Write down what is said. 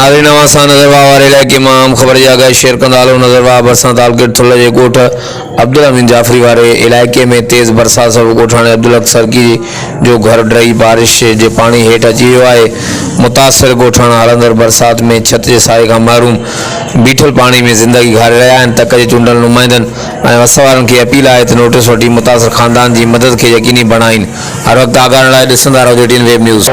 नाज़रीन अवां नज़रवाह वारे इलाइक़े में आम ख़बर जी आगाही शेयर कंदा हलूं। नज़रवाह बरसात तालुके थुल जे ॻोठ अब्दुल अमीन जाफ़री वारे इलाइक़े में तेज़ बरसात सबबि ॻोठाणे अब्दुल सरक़ी जो घर ड्रही बारिश जे पानी हेठि अची वियो आहे। मुतासिर ॻोठाणा हलंदड़ बरसात में छत जे साए खां महरूम बीठल पानी में ज़िंदगी घारे रहिया आहिनि। तक जे चूंडल नुमाइंदनि ऐं वसवारनि खे अपील आहे त नोटिस वठी मुतासिर खानदान जी मदद खे यकीनी बणाइनि। हर वक़्तु आगाहण लाइ ॾिसंदा रहो जेटीन वेब न्यूज़।